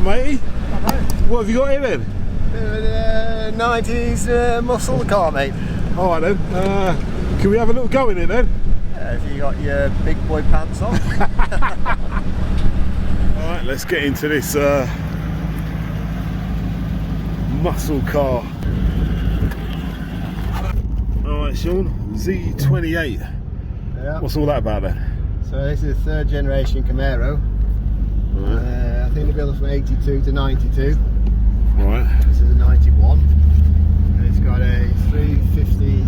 matey. Right. What have you got here then? 90s muscle car, mate. Alright then, can we have a little go in it then? If you got your big boy pants on. Alright, let's get into this muscle car. Alright Sean, Z28. Yeah. What's all that about then? So this is third generation Camaro. Right. I think they built it from 82 to 92. Right. This is a 91. And it's got a 350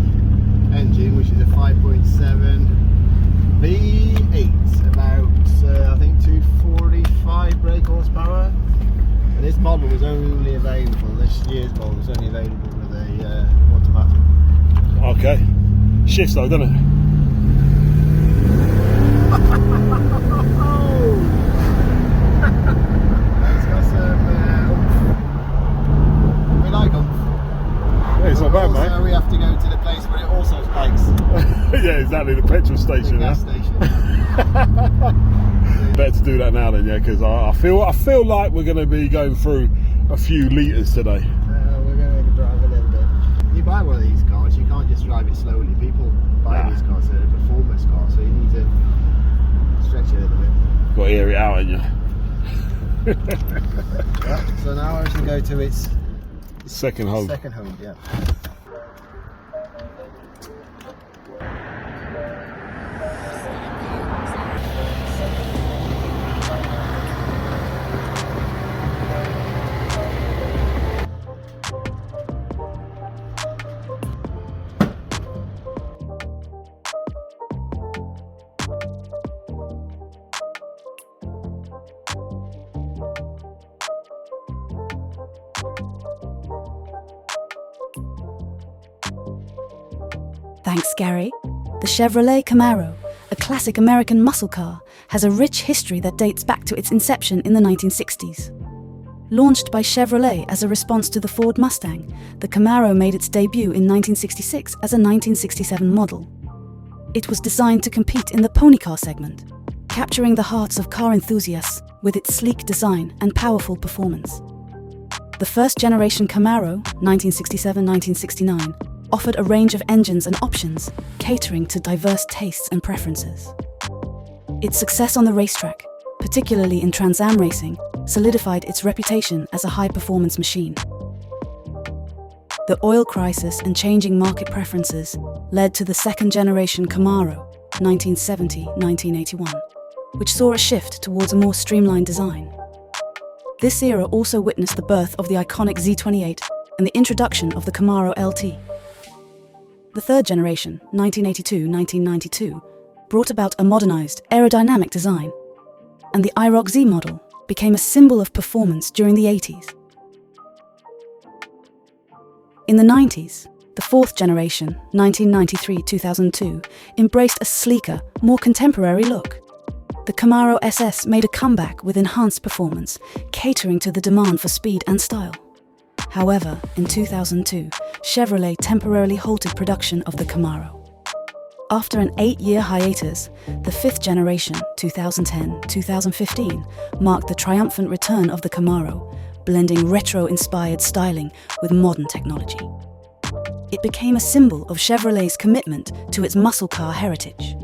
engine, which is a 5.7 V8, about I think 245 brake horsepower. And this model was only available, this year's model was only available with a automatic. Okay. Shifts though, doesn't it? It's got some oomph. We like oomph. Yeah, it's not bad, mate. So we have to go to the place where it also spikes. Yeah, exactly, the petrol station. The gas station. Better to do that now then, yeah, because I feel like we're going to be going through a few litres today. We're going to drive a little bit. You buy one of these cars, you can't just drive it slowly. People buy these cars, they're a performance car, so you need to stretch it a little bit. Got to air it out, ain't you? Yeah, so now I should go to its Second home. second home, yeah. Thanks, Gary. The Chevrolet Camaro, a classic American muscle car, has a rich history that dates back to its inception in the 1960s. Launched by Chevrolet as a response to the Ford Mustang, the Camaro made its debut in 1966 as a 1967 model. It was designed to compete in the pony car segment, capturing the hearts of car enthusiasts with its sleek design and powerful performance. The first generation Camaro, 1967-1969, offered a range of engines and options, catering to diverse tastes and preferences. Its success on the racetrack, particularly in Trans Am racing, solidified its reputation as a high-performance machine. The oil crisis and changing market preferences led to the second-generation Camaro, 1970-1981, which saw a shift towards a more streamlined design. This era also witnessed the birth of the iconic Z28 and the introduction of the Camaro LT. The third generation, 1982-1992, brought about a modernized, aerodynamic design, and the IROC Z model became a symbol of performance during the 80s. In the 90s, the fourth generation, 1993-2002, embraced a sleeker, more contemporary look. The Camaro SS made a comeback with enhanced performance, catering to the demand for speed and style. However, in 2002, Chevrolet temporarily halted production of the Camaro. After an 8-year hiatus, the fifth generation, 2010-2015, marked the triumphant return of the Camaro, blending retro-inspired styling with modern technology. It became a symbol of Chevrolet's commitment to its muscle car heritage.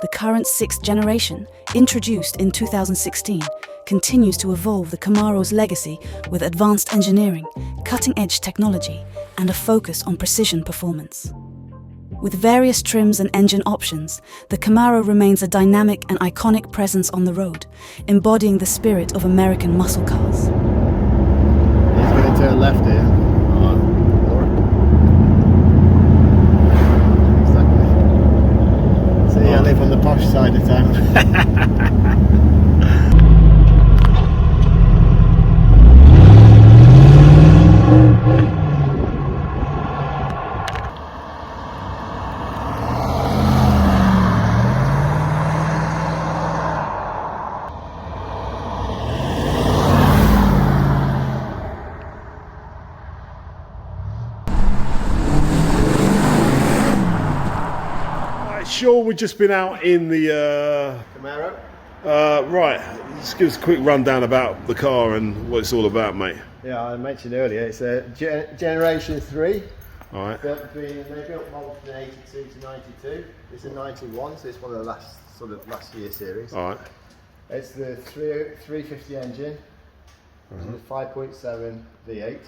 The current sixth generation, introduced in 2016, continues to evolve the Camaro's legacy with advanced engineering, cutting-edge technology, and a focus on precision performance. With various trims and engine options, the Camaro remains a dynamic and iconic presence on the road, embodying the spirit of American muscle cars. He's going to turn left here. Exactly. See, I live on the posh side of town. Sure, we've just been out in the Camaro? Right, just give us a quick rundown about the car and what it's all about, mate. Yeah, I mentioned earlier, it's a Generation 3. All right. They built models from 82 to 92. It's a 91, so it's one of the last year series. All right. It's the 350 engine, the 5.7 V8,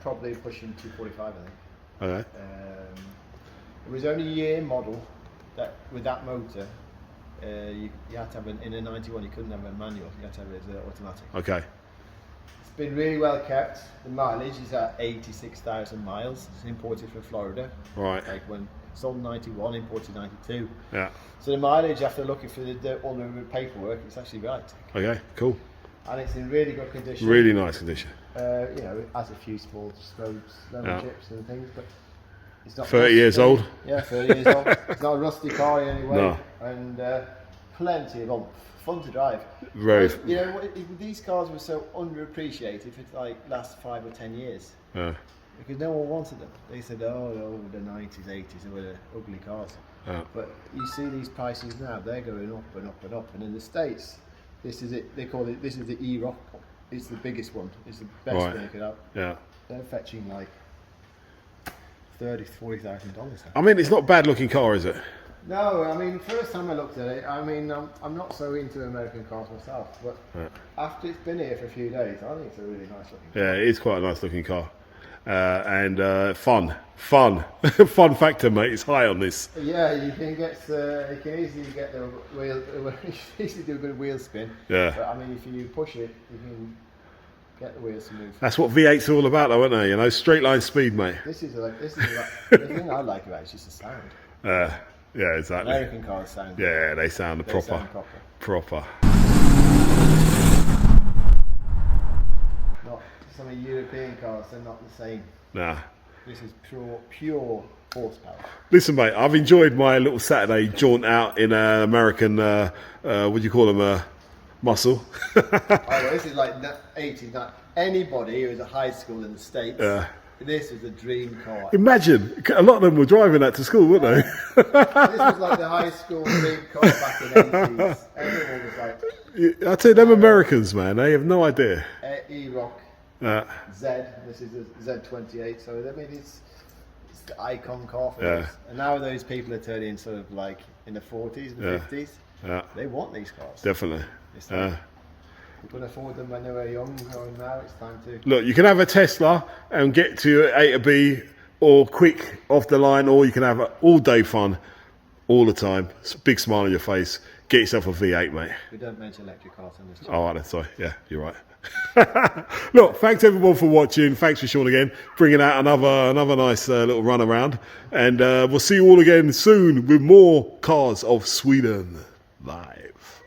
probably pushing 245, I think. Okay. It was only a year model that with that motor. You had to have in a 91. You couldn't have a manual. You had to have it as automatic. Okay. It's been really well kept. The mileage is at 86,000 miles. It's imported from Florida. Right. Like when sold 91, imported 92. Yeah. So the mileage, after looking for all the paperwork, it's actually right. Okay. Cool. And it's in really good condition. Really nice condition. It has a few small scrapes, chips and things, but it's not 30 years old. Yeah, 30 years old. It's not a rusty car in any way. No. And plenty of fun to drive. Very. These cars were so underappreciated for like last 5 or 10 years. Yeah. Because no one wanted them. They said, oh, the 90s, 80s, they were the ugly cars. Yeah. But you see these prices now, they're going up and up and up. And in the States, this is it. They call it, this is the E-Rock. It's the biggest one. It's the best one you could have. Yeah. They're fetching like $30,000 to $40,000. I mean, it's not a bad looking car, is it? No, I mean, first time I looked at it, I mean, I'm not so into American cars myself, but after it's been here for a few days, I think it's a really nice looking car. Yeah, it is quite a nice looking car. And fun. Fun factor, mate, it's high on this. Yeah, you can easily get the wheel, easily do a good wheel spin. Yeah. But I mean, if you push it, you can get the wheels to move. That's what V8's all about, though, isn't it? You know, straight line speed, mate. The thing I like about it is just the sound. Yeah, exactly. American cars sound. Yeah, they sound proper. Sound Proper. Not some of the European cars, they're not the same. Nah. This is pure horsepower. Listen, mate, I've enjoyed my little Saturday jaunt out in American, what do you call them, muscle. This is like 80s. Anybody who was at high school in the States, this was a dream car. Imagine, a lot of them were driving that to school, weren't they? This was like the high school dream car back in the 80s. Everyone was like... I tell you, them Americans, man, they have no idea. E-Rock, Z, this is a Z28, so I mean it's the icon car for us. And now those people are turning sort of like in the 40s and 50s. Yeah. They want these cars. Definitely. It's like, you couldn't afford them when they were young, and now it's time to... Look, you can have a Tesla and get to A to B, or quick off the line, or you can have all day fun, all the time. Big smile on your face. Get yourself a V8, mate. We don't mention electric cars on this channel. Oh, right, sorry. Yeah, you're right. Look, thanks everyone for watching. Thanks for Sean again, bringing out another nice little run around. And we'll see you all again soon with more Cars of Sweden live.